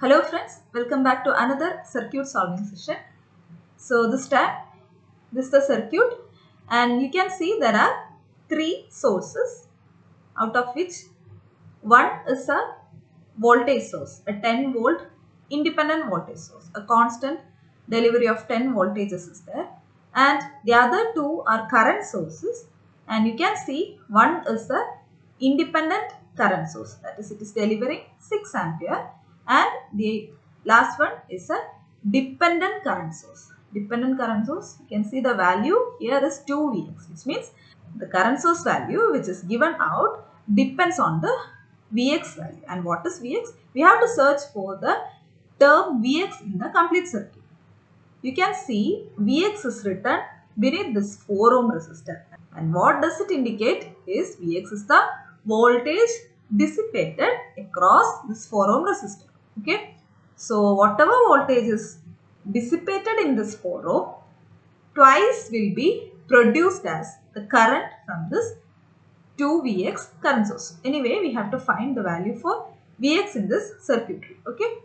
Hello friends, welcome back to another circuit solving session. So this time, this is the circuit and you can see there are three sources, out of which one is a voltage source, a 10 volt independent voltage source, a constant delivery of 10 voltages is there, and the other two are current sources, and you can see one is a independent current source, that is, it is delivering 6 ampere, and the last one is a dependent current source. Dependent current source, you can see the value here is 2 Vx, which means the current source value which is given out depends on the Vx value. And what is Vx? We have to search for the term Vx in the complete circuit. You can see Vx is written beneath this 4 ohm resistor. And what does it indicate is Vx is the voltage dissipated across this 4 ohm resistor. Okay. So whatever voltage is dissipated in this 4 ohm, twice will be produced as the current from this 2 Vx current source. Anyway, we have to find the value for Vx in this circuitry. Okay.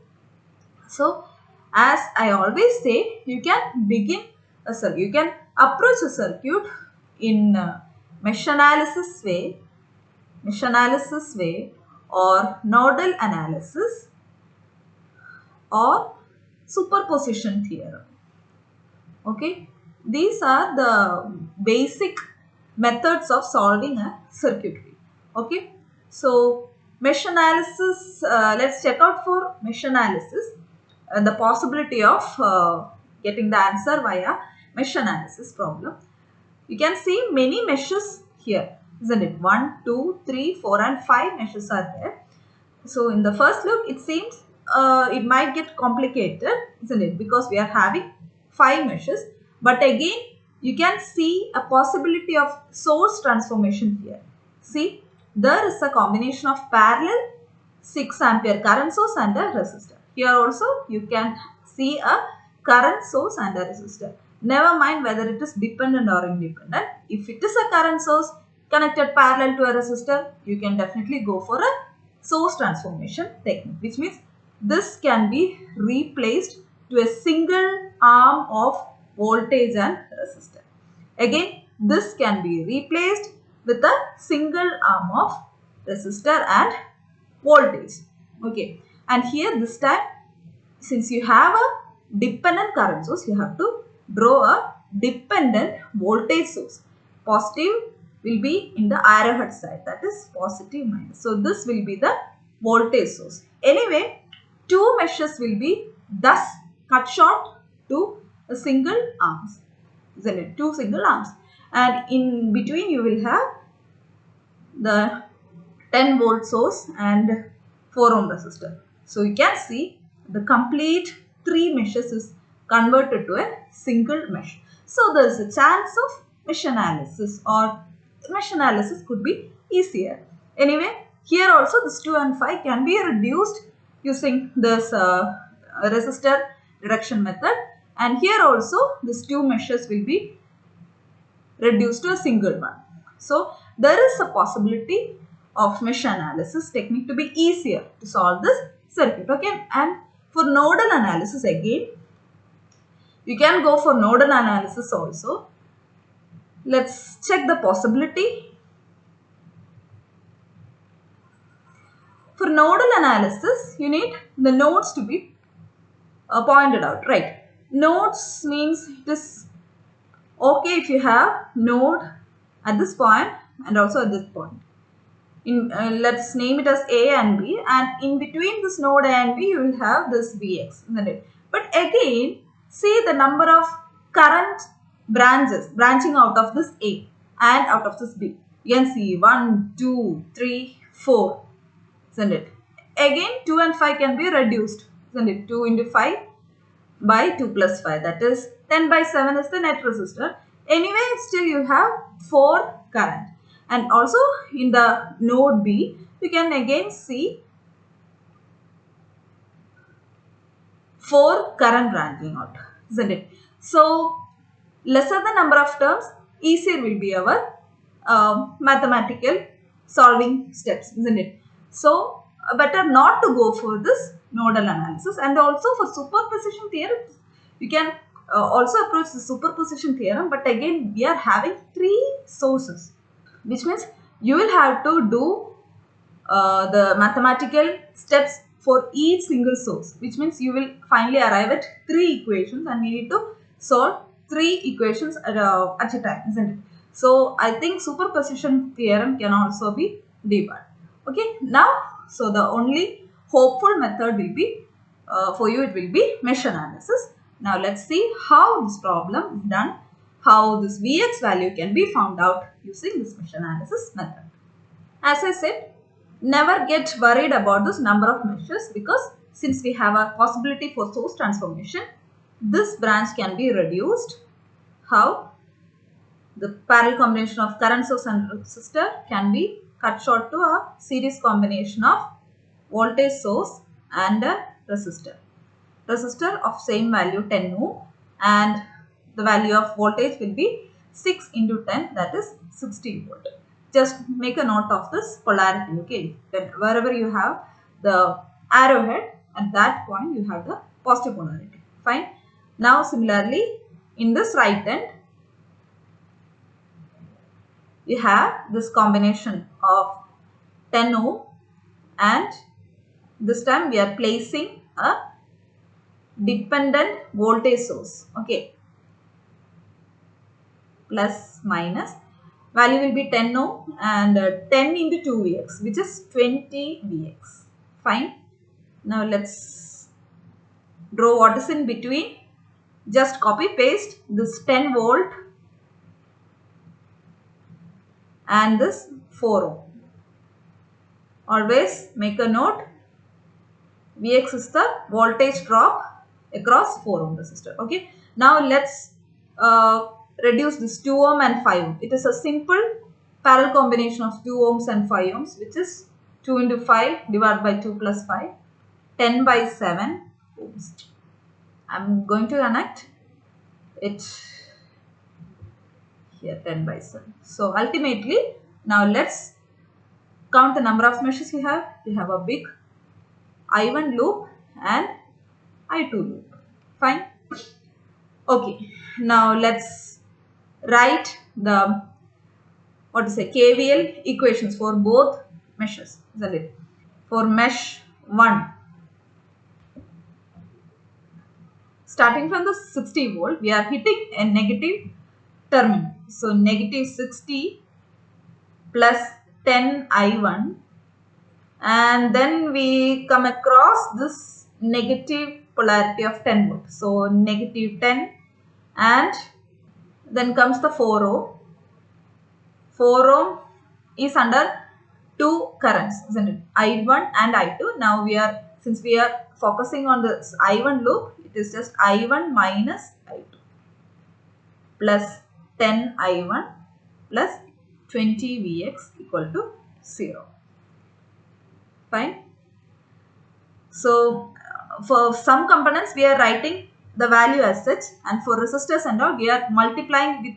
So, as I always say, you can begin a circuit. You can approach a circuit in mesh analysis way, or nodal analysis, or superposition theorem. Okay, these are the basic methods of solving a circuitry. Okay, so mesh analysis, let's check out for mesh analysis the possibility of getting the answer via mesh analysis problem. You can see many meshes here, isn't it? 1, 2, 3, 4 and 5 meshes are there. So in the first look, it seems it might get complicated, isn't it? Because we are having 5 meshes. But again, you can see a possibility of source transformation here. See, there is a combination of parallel 6 ampere current source and a resistor. Here also, you can see a current source and a resistor. Never mind whether it is dependent or independent. If it is a current source connected parallel to a resistor, you can definitely go for a source transformation technique, which means this can be replaced to a single arm of voltage and resistor. Again, this can be replaced with a single arm of resistor and voltage. Okay, and here this time, since you have a dependent current source, you have to draw a dependent voltage source. Positive will be in the arrowhead side, that is positive minus. So this will be the voltage source. Anyway, two meshes will be thus cut short to a single arms, isn't it? Two single arms, and in between you will have the 10 volt source and 4 ohm resistor. So you can see the complete 3 meshes is converted to a single mesh. So there is a chance of mesh analysis, or mesh analysis could be easier. Anyway, here also this 2 and 5 can be reduced using this resistor reduction method, and here also these 2 meshes will be reduced to a single one. So there is a possibility of mesh analysis technique to be easier to solve this circuit. Okay, and for nodal analysis again, you can go for nodal analysis also. Let's check the possibility. For nodal analysis, you need the nodes to be pointed out, right? Nodes means it is okay if you have node at this point and also at this point. Let's name it as A and B, and in between this node A and B you will have this Vx, isn't it? But again, see the number of current branches branching out of this A and out of this B. You can see 1, 2, 3, 4, isn't it? Again 2 and 5 can be reduced, isn't it? 2 into 5 by 2 plus 5, that is 10 by 7 is the net resistor. Anyway, still you have 4 current. And also in the node B, you can again see 4 current branching out, isn't it? So, lesser the number of terms, easier will be our mathematical solving steps, isn't it? So, better not to go for this nodal analysis. And also for superposition theorem, you can also approach the superposition theorem, but again we are having 3 sources, which means you will have to do the mathematical steps for each single source, which means you will finally arrive at 3 equations and you need to solve 3 equations at a time, isn't it? So I think superposition theorem can also be debarred. Okay, now so the only hopeful method will be for you, it will be mesh analysis. Now let's see how this problem is done, how this Vx value can be found out using this mesh analysis method. As I said, never get worried about this number of meshes, because since we have a possibility for source transformation, this branch can be reduced. How? The parallel combination of current source and resistor can be cut short to a series combination of voltage source and a resistor. Resistor of same value 10 ohm, and the value of voltage will be 6 into 10, that is 60 volt. Just make a note of this polarity, okay? Then wherever you have the arrowhead, at that point you have the positive polarity. Fine. Now similarly, in this right end, you have this combination of 10 ohm, and this time we are placing a dependent voltage source, okay? Plus minus, value will be 10 ohm and 10 into 2 Vx, which is 20 Vx. Fine. Now let's draw what is in between. Just copy paste this 10 volt and this 4 ohm. Always make a note, Vx is the voltage drop across 4 ohm resistor. Okay. Now let's reduce this 2 ohm and 5 ohm. It is a simple parallel combination of 2 ohms and 5 ohms, which is 2 into 5 divided by 2 plus 5, 10 by 7 ohms. I am going to connect it here, 10 by 7. So ultimately, now let's count the number of meshes you have. You have a big I1 loop and I2 loop. Fine. Okay. Now let's write the KVL equations for both meshes, isn't it? For mesh 1, starting from the 60 volt, we are hitting a negative terminal. So negative 60 plus 10 I1, and then we come across this negative polarity of 10 volt. So negative 10, and then comes the 4 ohm. 4 ohm is under 2 currents, isn't it? I1 and I2. Now since we are focusing on this I1 loop, it is just I1 minus I2 plus 10 I1 plus 20 Vx equal to 0. Fine. So for some components we are writing the value as such, and for resistors and all we are multiplying with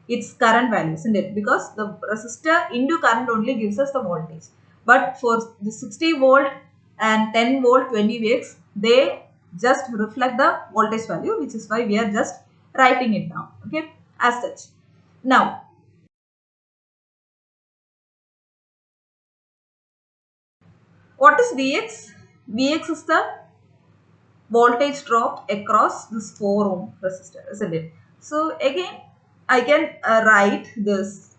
its current value, isn't it? Because the resistor into current only gives us the voltage. But for the 60 volt and 10 volt 20 Vx, they just reflect the voltage value, which is why we are just writing it down, okay, as such. Now, what is Vx? Vx is the voltage drop across this 4 ohm resistor, isn't it? So again, I can write this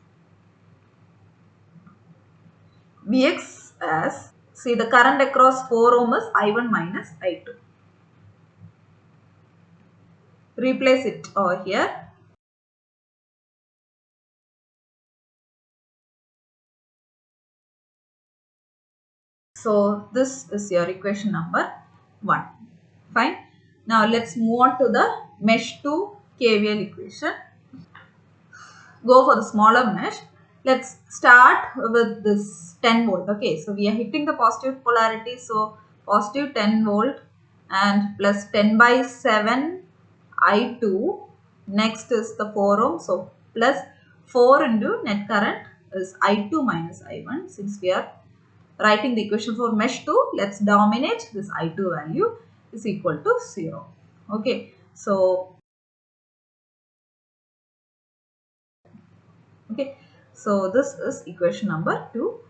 Vx as, see, the current across 4 ohm is I1 minus I2. Replace it over here. So this is your equation number 1. Fine. Now let's move on to the mesh 2 KVL equation. Go for the smaller mesh. Let's start with this 10 volt. Okay, so we are hitting the positive polarity. So positive 10 volt and plus 10 by 7 I2. Next is the 4 ohm. So plus 4 into net current is I2 minus I1, since we are writing the equation for mesh 2, let's dominate this I2 value is equal to 0. Okay, so this is equation number 2.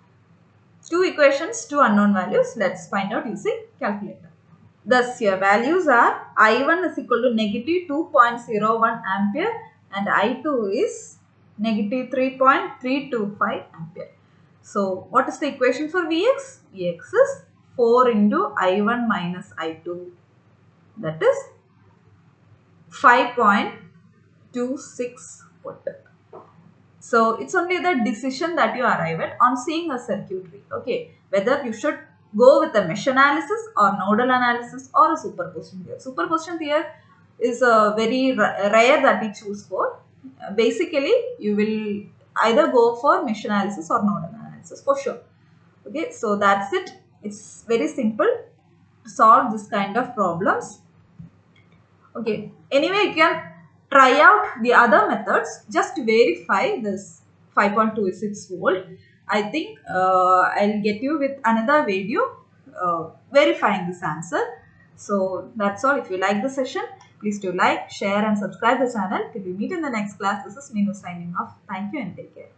Two equations, two unknown values. Let's find out using calculator. Thus, your values are I1 is equal to negative 2.01 ampere and I2 is negative 3.325 ampere. So, what is the equation for Vx? Vx is 4 into I1 minus I2, that is 5.26 volt. So, it's only the decision that you arrive at on seeing a circuitry. Okay, whether you should go with a mesh analysis or nodal analysis or a superposition theory. Superposition theory is very rare that we choose for. Basically, you will either go for mesh analysis or nodal analysis for sure. Okay, so that's it. It's very simple to solve this kind of problems. Okay, anyway, you can try out the other methods just to verify this 5.26 volt. I think I'll get you with another video verifying this answer. So that's all. If you like the session, please do like, share and subscribe the channel. Till we meet in the next class, this is Meenu signing off. Thank you and take care.